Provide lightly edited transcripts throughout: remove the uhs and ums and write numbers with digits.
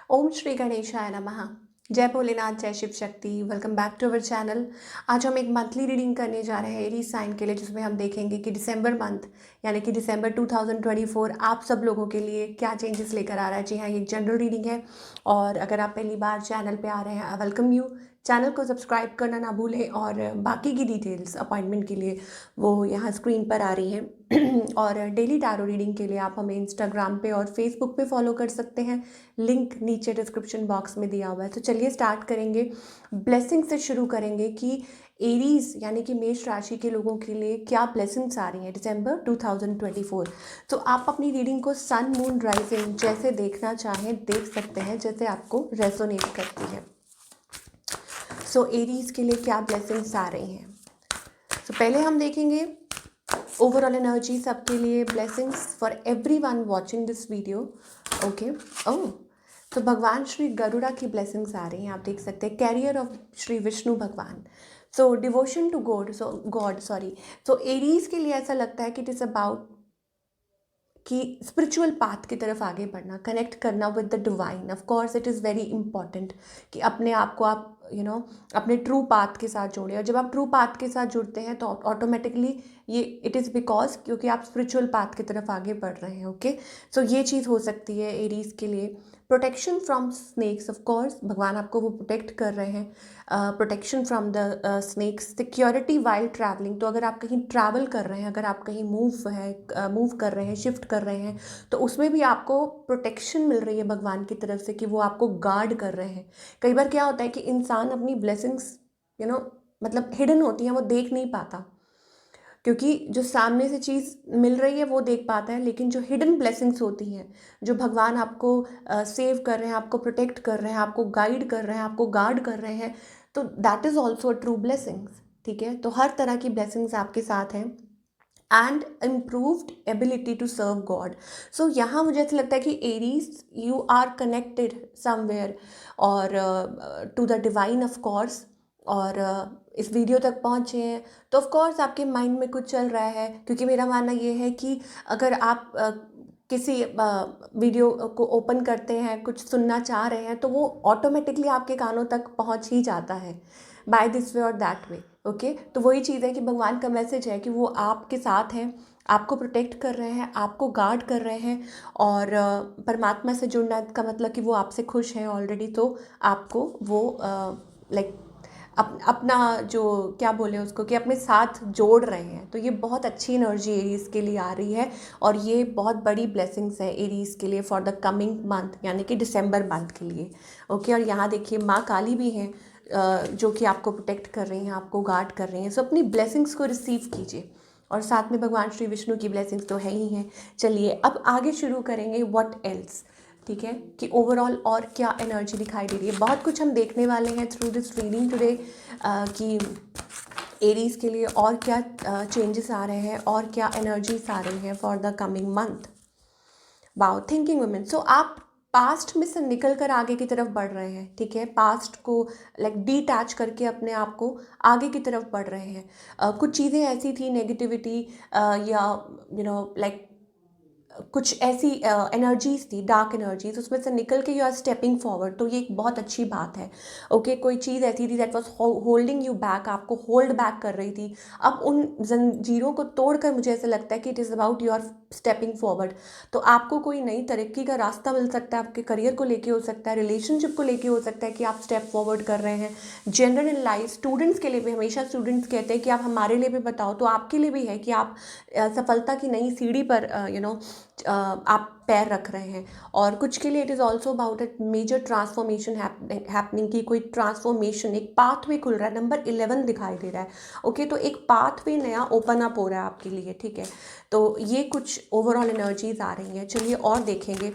ओम श्री गणेशाय नमः। जय भोलेनाथ, जय Shiv Shakti. Welcome back to our channel. आज हम एक मंथली रीडिंग करने जा रहे हैं एरीज साइन के लिए, जिसमें हम देखेंगे कि दिसंबर मंथ यानी कि दिसंबर 2024 आप सब लोगों के लिए क्या चेंजेस लेकर आ रहा है। जी हाँ, ये जनरल रीडिंग है और अगर आप पहली बार चैनल पे आ रहे हैं, आई वेलकम यू। चैनल को सब्सक्राइब करना ना भूलें और बाकी की डिटेल्स अपॉइंटमेंट के लिए वो यहाँ स्क्रीन पर आ रही हैं। और डेली टैरो रीडिंग के लिए आप हमें इंस्टाग्राम पे और फेसबुक पे फॉलो कर सकते हैं। लिंक नीचे डिस्क्रिप्शन बॉक्स में दिया हुआ है। तो चलिए स्टार्ट करेंगे। ब्लेसिंग से शुरू करेंगे कि एरीज यानी कि मेष राशि के लोगों के लिए क्या ब्लेसिंग्स आ रही हैं दिसंबर 2024। तो आप अपनी रीडिंग को सन मून राइजिंग जैसे देखना चाहें देख सकते हैं, जैसे आपको रेजोनेट करती है। सो एरीज के लिए क्या ब्लेसिंग्स आ रही हैं। तो पहले हम देखेंगे ओवरऑल एनर्जी सबके लिए। Blessings for everyone watching this video. Okay. Oh, तो भगवान श्री गरुड़ा की ब्लेसिंग्स आ रही हैं, आप देख सकते हैं। कैरियर ऑफ श्री विष्णु भगवान। So devotion to God, so Aries के लिए ऐसा लगता है कि इट इज़ अबाउट कि स्पिरिचुअल पाथ की तरफ आगे बढ़ना, कनेक्ट करना with the divine. Of course it is very important कि अपने आप को आप अपने ट्रू पाथ के साथ जोड़ें। और जब आप ट्रू पाथ के साथ जुड़ते हैं तो ऑटोमेटिकली ये इट इज़ बिकॉज क्योंकि आप स्पिरिचुअल पाथ की तरफ आगे बढ़ रहे हैं। ओके, सो ये चीज़ हो सकती है एरीज के लिए। Protection from snakes, of course भगवान आपको वो प्रोटेक्ट कर रहे हैं। Protection from the snakes. Security while travelling, तो अगर आप कहीं ट्रैवल कर रहे हैं, अगर आप कहीं मूव कर रहे हैं, शिफ्ट कर रहे हैं, तो उसमें भी आपको प्रोटेक्शन मिल रही है भगवान की तरफ से कि वो आपको गार्ड कर रहे हैं। कई बार क्या होता है कि इंसान अपनी ब्लेसिंग्स मतलब हिडन होती हैं, वो देख नहीं पाता, क्योंकि जो सामने से चीज़ मिल रही है वो देख पाता है, लेकिन जो हिडन ब्लेसिंग्स होती हैं, जो भगवान आपको सेव कर रहे हैं, आपको प्रोटेक्ट कर रहे हैं, आपको गाइड कर रहे हैं, आपको गार्ड कर रहे हैं, तो that is also true blessings. ठीक है, तो हर तरह की ब्लेसिंग्स आपके साथ हैं। And improved ability to serve God. So यहाँ मुझे ऐसा लगता है कि Aries you are connected somewhere और to the divine of course. और इस वीडियो तक पहुँचे हैं तो ऑफ कोर्स आपके माइंड में कुछ चल रहा है, क्योंकि मेरा मानना ये है कि अगर आप किसी वीडियो को ओपन करते हैं, कुछ सुनना चाह रहे हैं, तो वो ऑटोमेटिकली आपके कानों तक पहुंच ही जाता है बाय दिस वे और दैट वे। ओके, तो वही चीज़ है कि भगवान का मैसेज है कि वो आपके साथ हैं, आपको प्रोटेक्ट कर रहे हैं, आपको गार्ड कर रहे हैं। और परमात्मा से जुड़ना का मतलब कि वो आपसे खुश हैं ऑलरेडी, तो आपको वो लाइक अपना जो क्या बोले उसको कि अपने साथ जोड़ रहे हैं। तो ये बहुत अच्छी एनर्जी एरीज के लिए आ रही है और ये बहुत बड़ी ब्लेसिंग्स है एरीज के लिए फॉर द कमिंग मंथ यानी कि दिसंबर मंथ के लिए। ओके, और यहाँ देखिए माँ काली भी हैं जो कि आपको प्रोटेक्ट कर रही हैं, आपको गार्ड कर रही हैं। सो अपनी ब्लेसिंग्स को रिसीव कीजिए और साथ में भगवान श्री विष्णु की ब्लेसिंग्स तो है ही हैं। चलिए अब आगे शुरू करेंगे व्हाट एल्स। ठीक है, कि ओवरऑल और क्या एनर्जी दिखाई दे रही है। बहुत कुछ हम देखने वाले हैं थ्रू दिस रीडिंग टुडे कि एरीज के लिए और क्या चेंजेस आ रहे हैं और क्या एनर्जीज आ रही हैं for the coming month. Wow, thinking women. So आप पास्ट में से निकल कर आगे की तरफ बढ़ रहे हैं। ठीक है, पास्ट को लाइक डिटैच करके अपने आप को आगे की तरफ बढ़ रहे हैं। कुछ चीज़ें ऐसी थी नेगेटिविटी या लाइक कुछ ऐसी एनर्जीज थी, डार्क एनर्जीज, उसमें से निकल के यू आर स्टेपिंग फॉरवर्ड, तो ये एक बहुत अच्छी बात है। ओके, कोई चीज़ ऐसी थी that was holding you back, आपको होल्ड बैक कर रही थी, अब उन जंजीरों को तोड़कर मुझे ऐसा लगता है कि it is about you are stepping forward. तो आपको कोई नई तरक्की का रास्ता मिल सकता है, आपके करियर को लेके हो सकता है, रिलेशनशिप को लेके हो सकता है कि आप स्टेप फॉरवर्ड कर रहे हैं। जनरल इन लाइफ स्टूडेंट्स के लिए भी, हमेशा स्टूडेंट्स कहते हैं कि आप हमारे लिए भी बताओ, तो आपके लिए भी है कि आप सफलता की नई सीढ़ी पर आप पैर रख रहे हैं। और कुछ के लिए it is also about a major transformation happening, की कोई ट्रांसफॉर्मेशन, एक पाथवे खुल रहा है। नंबर 11 दिखाई दे रहा है। ओके, तो एक पाथवे नया ओपन अप हो रहा है आपके लिए। ठीक है, तो ये कुछ ओवरऑल एनर्जीज आ रही हैं। चलिए और देखेंगे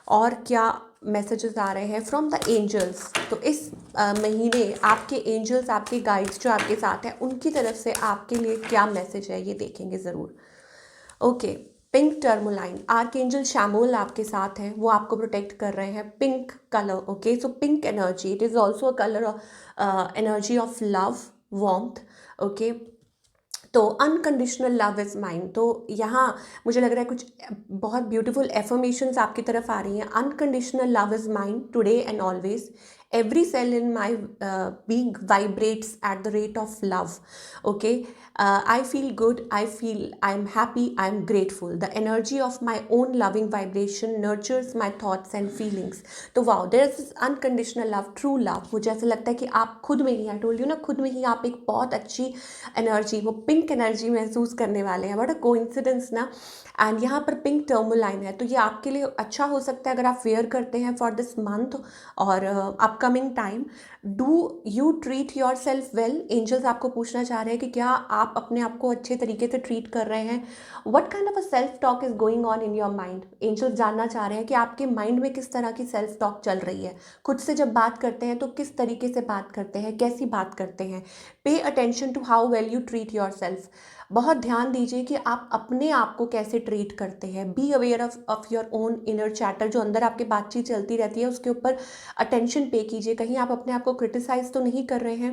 और क्या मैसेजेस आ रहे हैं फ्रॉम द एंजल्स। तो इस महीने आपके एंजल्स, आपके गाइड्स जो आपके साथ हैं, उनकी तरफ से आपके लिए क्या मैसेज है ये देखेंगे ज़रूर। Okay, pink tourmaline, archangel Samuel आपके साथ हैं, वो आपको प्रोटेक्ट कर रहे हैं। Pink colour, okay, so pink energy, it is also a colour of energy of love, warmth. Okay, तो अनकंडीशनल लव इज़ माइन, तो यहाँ मुझे लग रहा है कुछ बहुत ब्यूटीफुल एफर्मेशंस आपकी तरफ आ रही हैं। Unconditional love is mine today and always, every cell in my being vibrates at the rate of love. Okay, I feel good, I'm happy, I'm grateful. The energy of my own loving vibration nurtures my thoughts and feelings. तो wow, there is this unconditional love, true love. मुझे ऐसा लगता है कि आप खुद में ही, I told you ना, खुद में ही आप एक बहुत अच्छी एनर्जी, वो पिंक एनर्जी महसूस करने वाले हैं। बड़ा कोइंसिडेंस ना। एंड यहाँ पर पिंक टर्मोलाइन है, तो ये आपके लिए अच्छा हो सकता है अगर आप वेयर करते हैं फॉर दिस मंथ और upcoming time. Do you treat yourself well? Angels आपको पूछना चाह रहे हैं कि क्या आप अपने आप को अच्छे तरीके से ट्रीट कर रहे हैं। What kind of a self talk is going on in your mind? Angels जानना चाह रहे हैं कि आपके माइंड में किस तरह की सेल्फ टॉक चल रही है। खुद से जब बात करते हैं तो किस तरीके से बात करते हैं, कैसी बात करते हैं। Pay attention to how well you treat yourself. बहुत ध्यान दीजिए कि आप अपने आप को कैसे ट्रीट करते हैं। Be aware of your own inner chatter, जो अंदर आपकी बातचीत चलती रहती है उसके ऊपर अटेंशन पे कीजिए। कहीं आप अपने आप को क्रिटिसाइज तो नहीं कर रहे हैं।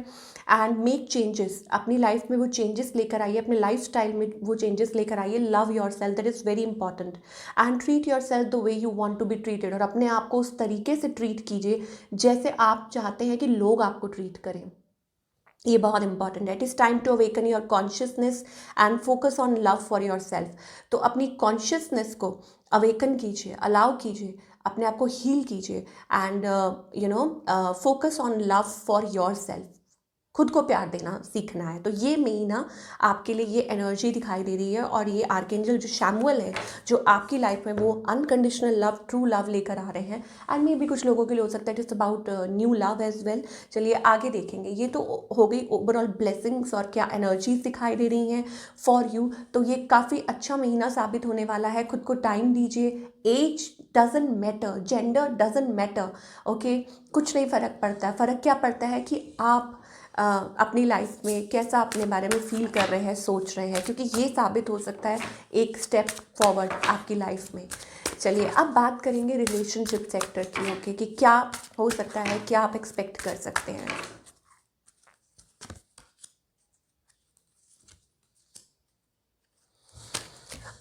एंड मेक चेंजेस, अपनी लाइफ में वो चेंजेस लेकर आइए, अपने लाइफ स्टाइल में वो चेंजेस लेकर आइए। Love yourself, that is very important. And treat yourself the way you want to be treated, और अपने आप को उस तरीके से ट्रीट कीजिए जैसे आप चाहते हैं कि लोग आपको ट्रीट करें। ये बहुत इंपॉर्टेंट है। It is time to awaken your consciousness and focus on love for yourself. तो अपनी कॉन्शियसनेस को अवेकन कीजिए, अलाउ कीजिए, अपने आप को हील कीजिए and focus on love for yourself. खुद को प्यार देना सीखना है। तो ये महीना आपके लिए ये एनर्जी दिखाई दे रही है, और ये आर्कएंजल जो शैमुअल है जो आपकी लाइफ में वो अनकंडीशनल लव, ट्रू लव लेकर आ रहे हैं। एंड मे भी कुछ लोगों के लिए हो सकता है it's about new love as well. चलिए आगे देखेंगे। ये तो हो गई ओवरऑल ब्लेसिंग्स और क्या एनर्जीज दिखाई दे रही हैं फॉर यू। तो ये काफ़ी अच्छा महीना साबित होने वाला है। खुद को टाइम दीजिए। Age doesn't matter, gender doesn't matter, okay, कुछ नहीं फ़र्क पड़ता है। फ़र्क क्या पड़ता है कि आप अपनी लाइफ में कैसा अपने बारे में फील कर रहे हैं, सोच रहे हैं, क्योंकि ये साबित हो सकता है एक स्टेप फॉरवर्ड आपकी लाइफ में। चलिए अब बात करेंगे रिलेशनशिप सेक्टर की, ओके, कि क्या हो सकता है, क्या आप एक्सपेक्ट कर सकते हैं।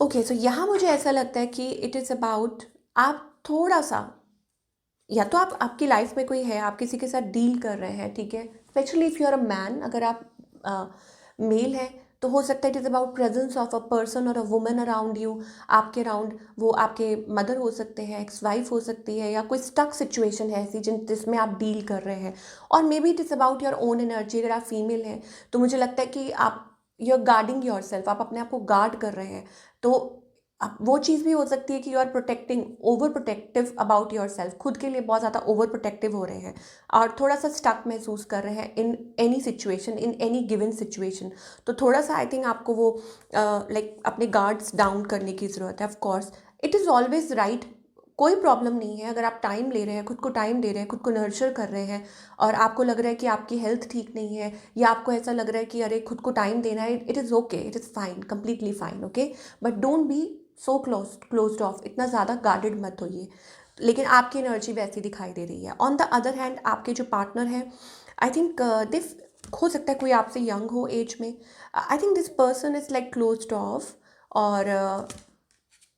ओके, सो यहाँ मुझे ऐसा लगता है कि इट इज़ अबाउट, आप थोड़ा सा, या तो आप, आपकी लाइफ में कोई है, आप किसी के साथ डील कर रहे हैं, ठीक है, specially if you are a man, अगर आप मेल हैं तो हो सकता है it is about presence of a person और अ वुमन अराउंड यू, आपके अराउंड। वो आपके मदर हो सकते हैं, एक्स वाइफ हो सकती है, या कोई स्टक सिचुएशन है ऐसी जिसमें आप डील कर रहे हैं। और may be it is about your own energy. अगर आप फीमेल हैं तो मुझे लगता है कि आप, you are guarding yourself, आप अपने आप को गार्ड कर रहे हैं। तो अब वो चीज़ भी हो सकती है कि you are protecting, over protective about yourself, खुद के लिए बहुत ज़्यादा ओवर प्रोटेक्टिव हो रहे हैं और थोड़ा सा स्टक महसूस कर रहे हैं in any situation, in any given situation. तो थोड़ा सा आई थिंक आपको वो लाइक अपने गार्ड्स डाउन करने की ज़रूरत है। Of course it is always right, कोई प्रॉब्लम नहीं है अगर आप टाइम ले रहे हैं, खुद को टाइम दे रहे हैं, खुद को नर्चर कर रहे हैं, और आपको लग रहा है कि आपकी हेल्थ ठीक नहीं है, या आपको ऐसा लग रहा है कि अरे खुद को टाइम देना है, it is okay, it is fine, completely fine, okay. But don't be so closed of, इतना ज़्यादा गार्डेड मत होइए। लेकिन आपकी एनर्जी वैसी दिखाई दे रही है। ऑन द अदर हैंड आपके जो पार्टनर हैं, आई थिंक दिस, हो सकता है कोई आपसे यंग हो एज में। I think this person is like closed of, और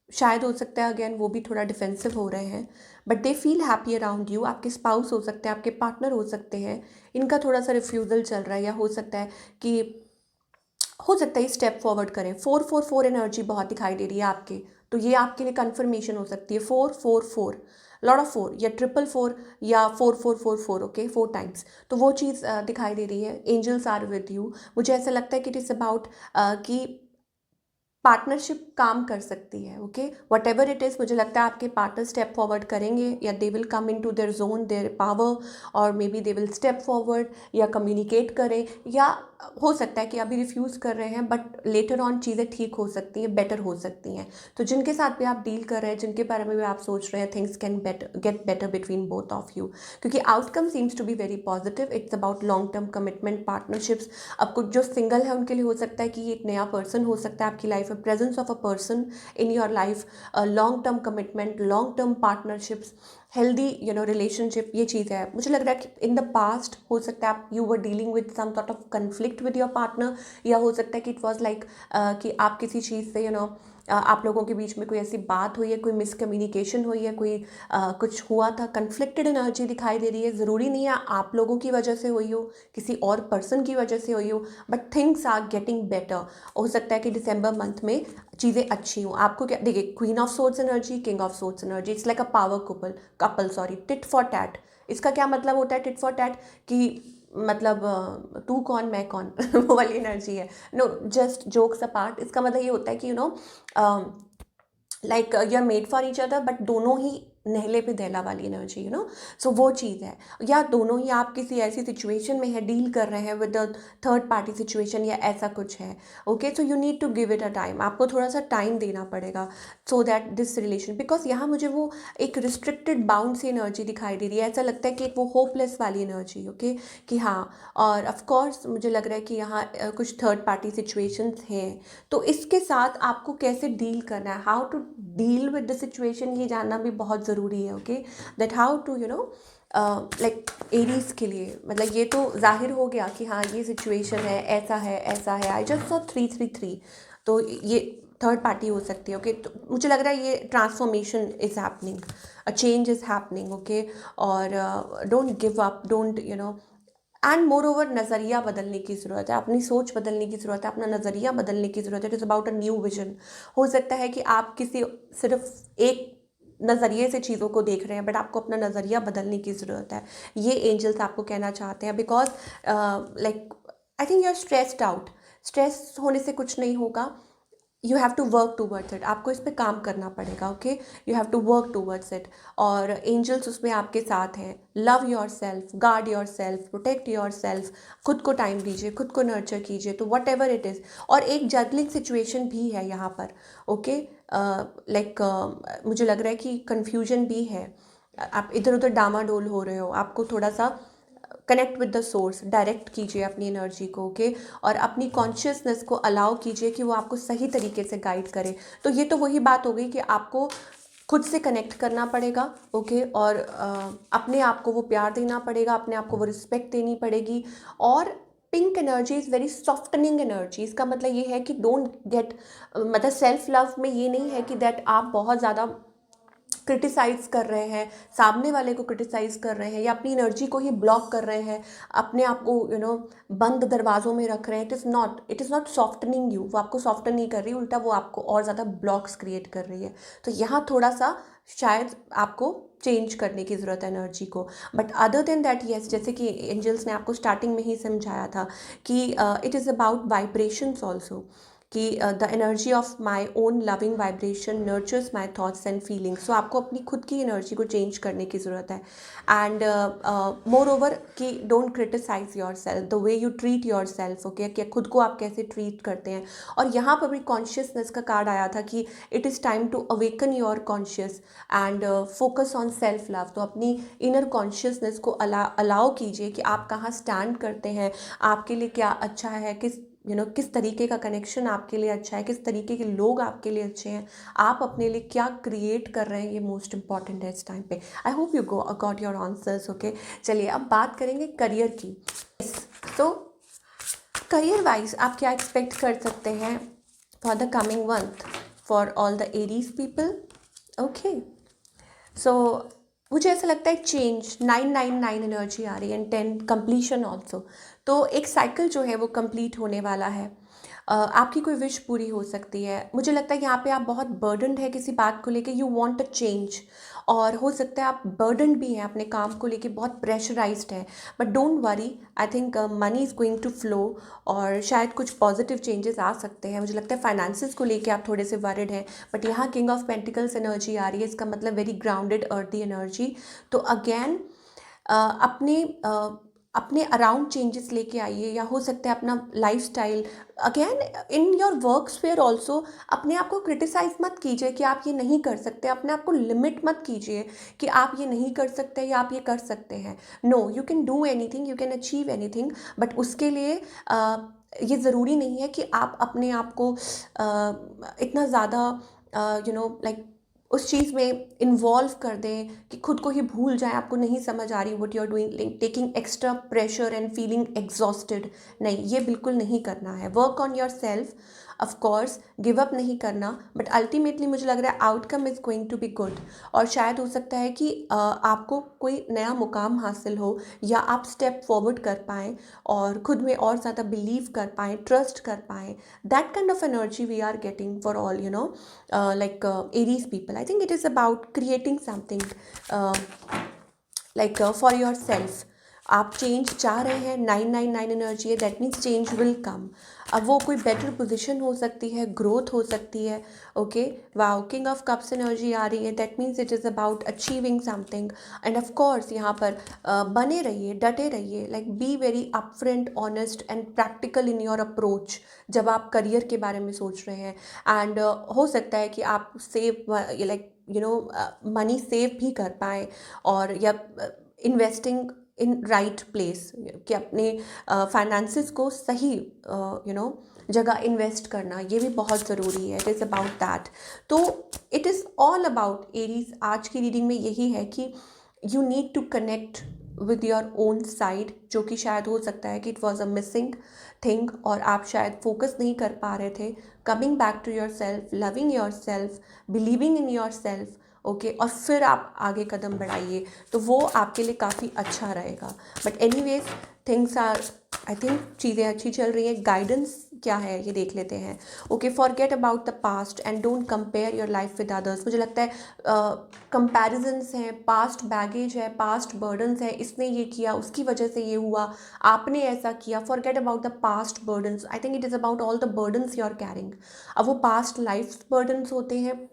शायद हो सकता है अगेन वो भी थोड़ा डिफेंसिव हो रहे हैं, but they feel happy around you. आपके स्पाउस हो सकते हैं, आपके पार्टनर हो सकते हैं, इनका थोड़ा सा रिफ्यूज़ल चल रहा है, या हो सकता है कि, हो सकता है स्टेप फॉरवर्ड करें। 444 एनर्जी बहुत दिखाई दे रही है आपके, तो ये आपके लिए कन्फर्मेशन हो सकती है। 444, लॉट ऑफ 4, या 444, या 4444, ओके, 4 टाइम्स। तो वो चीज़ दिखाई दे रही है। Angels are with you. मुझे ऐसा लगता है कि इट इज़ अबाउट कि पार्टनरशिप काम कर सकती है, okay, whatever it is. मुझे लगता है आपके पार्टनर स्टेप फॉरवर्ड करेंगे, या they will come in to their zone, their power, और maybe they will step forward, या कम्युनिकेट करें, या हो सकता है कि अभी रिफ्यूज़ कर रहे हैं बट लेटर ऑन चीज़ें ठीक हो सकती हैं, बेटर हो सकती हैं। तो जिनके साथ भी आप डील कर रहे हैं, जिनके बारे में भी आप सोच रहे हैं, things can get better between both of you, क्योंकि outcome seems to be very positive. It's about long term commitment, partnerships. अब कुछ जो सिंगल है उनके लिए हो सकता है कि एक नया पर्सन हो सकता है आपकी life life, a presence of a person in your life, long term commitment, long term partnerships, healthy relationship, ये चीज़ है। मुझे लग रहा है कि इन द पास्ट हो सकता है आप you were dealing with some sort of conflict with your partner, या हो सकता है कि इट वॉज लाइक कि आप किसी चीज़ से आप लोगों के बीच में कोई ऐसी बात हुई है, कोई मिसकम्युनिकेशन हुई है, कोई कुछ हुआ था, कन्फ्लिक्टेड एनर्जी दिखाई दे रही है। ज़रूरी नहीं है आप लोगों की वजह से हुई हो, किसी और पर्सन की वजह से हुई हो, but things are getting better. हो सकता है कि दिसंबर मंथ में चीज़ें अच्छी हों। आपको क्या देखिए, queen of swords energy, king of swords energy, it's like a power couple sorry, tit for tat. इसका क्या मतलब होता है टिट फॉर टैट? कि मतलब तू कौन मैं कौन वो वाली एनर्जी है। नो, जस्ट जोक्स अपार्ट, इसका मतलब ये होता है कि like you are made for each other, but दोनों ही नहले पे दहला वाली एनर्जी, सो वो चीज़ है। या दोनों ही आप किसी ऐसी सिचुएशन में है, डील कर रहे हैं with a third party situation, या ऐसा कुछ है। Okay, so you need to give it a time, आपको थोड़ा सा टाइम देना पड़ेगा so that this relation, because यहाँ मुझे वो एक रिस्ट्रिक्टेड बाउंड सी एनर्जी दिखाई दे रही है। ऐसा लगता है कि एक वो होपलेस वाली एनर्जी, ओके, कि हाँ। और ऑफकोर्स मुझे लग रहा है कि यहाँ कुछ थर्ड पार्टी सिचुएशंस हैं, तो इसके साथ आपको कैसे डील करना है, how to deal with the situation, ये जानना भी बहुत ज़रूरी है। Okay, that how to like Aries के लिए, मतलब ये तो जाहिर हो गया कि हाँ ये सिचुएशन है, ऐसा है, ऐसा है। आई जस्ट सॉ 333, तो ये थर्ड पार्टी हो सकती है। ओके, तो मुझे लग रहा है ये transformation is happening, a change is happening. Okay, और don't give up, don't and moreover नज़रिया बदलने की ज़रूरत है, अपनी सोच बदलने की ज़रूरत है, अपना नज़रिया बदलने की ज़रूरत है। It is about a new vision. हो सकता है कि आप किसी सिर्फ एक नज़रिए से चीज़ों को देख रहे हैं, बट आपको अपना नज़रिया बदलने की ज़रूरत है। ये एंजल्स आपको कहना चाहते हैं, because like I think you are stressed out. Stress होने से कुछ नहीं होगा, you have to work towards it, आपको इस पर काम करना पड़ेगा। Okay, you have to work towards it, और एंजल्स उसमें आपके साथ हैं। Love yourself, guard yourself, protect yourself, खुद को टाइम दीजिए, खुद को नर्चर कीजिए, तो वट एवर इट इज़। और एक जगलिंग सिचुएशन भी है यहाँ पर। ओके, लाइक मुझे लग रहा है कि कन्फ्यूजन भी है, आप इधर उधर डामाडोल हो रहे हो, आपको थोड़ा सा connect with the source, direct कीजिए अपनी एनर्जी को। ओके, और अपनी कॉन्शियसनेस को अलाउ कीजिए कि वो आपको सही तरीके से गाइड करे। तो ये तो वही बात हो गई कि आपको खुद से कनेक्ट करना पड़ेगा। ओके, और अपने आप को वो प्यार देना पड़ेगा, अपने आप को वो रिस्पेक्ट देनी पड़ेगी। और pink energy is very softening energy. इसका मतलब ये है कि डोंट गेट, मतलब सेल्फ लव में ये नहीं है कि दैट आप बहुत ज़्यादा क्रिटिसाइज़ कर रहे हैं, सामने वाले को क्रिटिसाइज़ कर रहे हैं, या अपनी एनर्जी को ही ब्लॉक कर रहे हैं, अपने आप को बंद दरवाज़ों में रख रहे हैं। It is not softening you, वो आपको सॉफ्टन नहीं कर रही, उल्टा वो आपको और ज़्यादा ब्लॉक्स क्रिएट कर रही है। तो यहाँ थोड़ा सा शायद आपको चेंज करने की ज़रूरत है एनर्जी को। But other than that yes, जैसे कि एंजल्स ने आपको स्टार्टिंग में ही समझाया था कि it is about vibrations also, कि the energy of my own loving vibration nurtures my thoughts and feelings. So आपको अपनी खुद की एनर्जी को चेंज करने की ज़रूरत है। एंड मोर ओवर कि don't criticise yourself, the way you treat yourself. Okay, कि खुद को आप कैसे ट्रीट करते हैं। और यहाँ पर भी कॉन्शियसनेस का कार्ड आया था कि it is time to awaken your conscious and focus on self love. तो अपनी इनर कॉन्शियसनेस को अलाउ कीजिए कि आप कहाँ स्टैंड करते हैं, आपके लिए क्या अच्छा है, किस तरीके का कनेक्शन आपके लिए अच्छा है, किस तरीके के लोग आपके लिए अच्छे हैं, आप अपने लिए क्या क्रिएट कर रहे हैं, ये मोस्ट इंपॉर्टेंट है इस टाइम पे। I hope you got your answers. Okay, चलिए अब बात करेंगे करियर की। तो करियर वाइज आप क्या एक्सपेक्ट कर सकते हैं for the coming month for all the Aries people. Okay, so मुझे ऐसा लगता है चेंज, 999 एनर्जी आ रही है, एंड 10 कंप्लीशन ऑल्सो। तो एक साइकिल जो है वो कंप्लीट होने वाला है। आपकी कोई विश पूरी हो सकती है। मुझे लगता है यहाँ पे आप बहुत बर्डनड है किसी बात को लेके, यू वांट अ चेंज, और हो सकता है आप बर्डनड भी हैं अपने काम को लेके, बहुत प्रेशराइज्ड है। But don't worry, I think money is going to flow, और शायद कुछ पॉजिटिव चेंजेस आ सकते हैं। मुझे लगता है फाइनेंसिस को लेके आप थोड़े से वरिड हैं, बट यहाँ किंग ऑफ पेंटिकल्स एनर्जी आ रही है, इसका मतलब वेरी ग्राउंडेड अर्थी एनर्जी। तो अगेन अपने अराउंड चेंजेस लेके आइए, या हो सकता है अपना lifestyle again in your work sphere also. अपने आप को क्रिटिसाइज मत कीजिए कि आप ये नहीं कर सकते, अपने आप को लिमिट मत कीजिए कि आप ये नहीं कर सकते या आप ये कर सकते हैं। No, you can do anything, you can achieve anything, but उसके लिए ये ज़रूरी नहीं है कि आप अपने आप को इतना ज़्यादा लाइक उस चीज़ में इन्वॉल्व कर दें कि खुद को ही भूल जाए, आपको नहीं समझ आ रही what you are doing, taking extra pressure and feeling exhausted. नहीं, ये बिल्कुल नहीं करना है। Work on yourself, of course give up नहीं करना, बट अल्टीमेटली मुझे लग रहा है outcome is going to be good. और शायद हो सकता है कि आपको कोई नया मुकाम हासिल हो, या आप स्टेप फॉरवर्ड कर पाएँ और खुद में और ज़्यादा बिलीव कर पाएँ, ट्रस्ट कर पाएँ। That kind of energy we are getting for all like Aries people. I think it is about creating something for yourself. आप चेंज चाह रहे हैं, 999 एनर्जी है, that means change will come. अब वो कोई बेटर पोजीशन हो सकती है, ग्रोथ हो सकती है। Okay, wow, king of cups energy आ रही है, that means it is about achieving something. And of course यहाँ पर बने रहिए, डटे रहिए, like be very upfront, honest and practical in your approach जब आप करियर के बारे में सोच रहे हैं। एंड हो सकता है कि आप सेव मनी सेव भी कर पाएँ, और या इन्वेस्टिंग इन राइट प्लेस, कि अपने फाइनेंसिस को सही जगह इन्वेस्ट करना, ये भी बहुत ज़रूरी है। It is about that. तो it is all about Aries. आज की रीडिंग में यही है कि you need to connect with your own side, जो कि शायद हो सकता है कि it was a missing thing, और आप शायद फोकस नहीं कर पा रहे थे। Coming back to yourself, loving yourself, believing in yourself, okay, और फिर आप आगे कदम बढ़ाइए, तो वो आपके लिए काफ़ी अच्छा रहेगा। But anyways, things are, I think चीज़ें अच्छी चल रही हैं। गाइडेंस क्या है ये देख लेते हैं। Okay, forget about the past and don't compare your life with others. मुझे लगता है कंपैरिजन्स हैं, पास्ट बैगेज है, पास्ट बर्डन्स है, इसने ये किया, उसकी वजह से ये हुआ, आपने ऐसा किया। Forget about the past burdens. I think it is about all the burdens you are carrying. अब वो पास्ट लाइफ बर्डन्स होते हैं,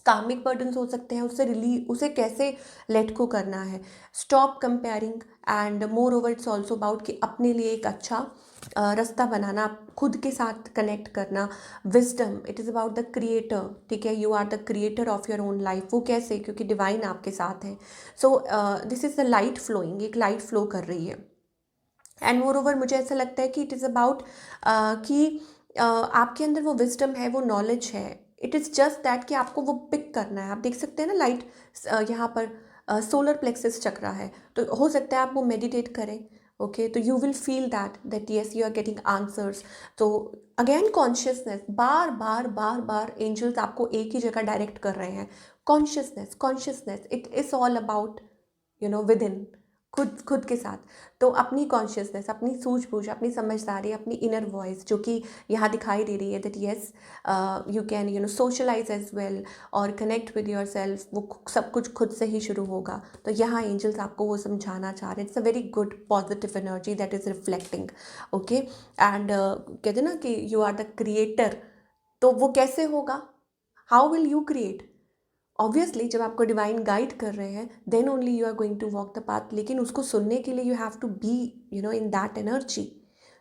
कार्मिक बर्डन्स हो सकते हैं, उसे कैसे लेट को करना है। Stop comparing, and more over it's also about कि अपने लिए एक अच्छा रास्ता बनाना, खुद के साथ कनेक्ट करना। Wisdom, it is about the creator. ठीक है, you are the creator of your own life. वो कैसे? क्योंकि डिवाइन आपके साथ है। So this is the light flowing, एक लाइट फ्लो कर रही है। एंड मोर ओवर मुझे ऐसा लगता है कि इट इज़ अबाउट कि आपके अंदर वो विजडम है, वो नॉलेज है। इट इज़ जस्ट दैट कि आपको वो पिक करना है। आप देख सकते हैं ना, लाइट यहाँ पर सोलर प्लेक्सिस चक्रा है, तो हो सकता है आप वो मेडिटेट करें। ओके, तो you will feel that yes you are getting answers. तो अगेन कॉन्शियसनेस, बार बार बार बार एंजल्स आपको एक ही जगह डायरेक्ट कर रहे हैं। Consciousness, consciousness, it is all about within, खुद के साथ। तो अपनी कॉन्शियसनेस, अपनी सूझबूझ, अपनी समझदारी, अपनी इनर वॉइस जो कि यहाँ दिखाई दे रही है, that yes you can socialise as well और कनेक्ट विद योर सेल्फ। वो सब कुछ खुद से ही शुरू होगा। तो यहाँ एंजल्स आपको वो समझाना चाह रहे हैं। It's a very good positive energy that is reflecting. Okay, and कहते हैं ना कि यू आर द क्रिएटर। तो वो कैसे होगा? How will you create? Obviously जब आपको डिवाइन गाइड कर रहे हैं, then only you are going to walk the path. लेकिन उसको सुनने के लिए you have to be in that energy.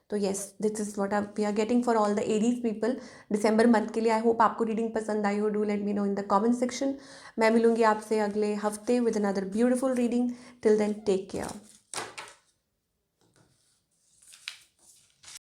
तो yes, this is what we are getting for all the Aries people December month के लिए। आई होप आपको reading पसंद आई हो। Do let me know in the comment section. मैं मिलूंगी आपसे अगले हफ्ते with another beautiful reading. Till then, take care.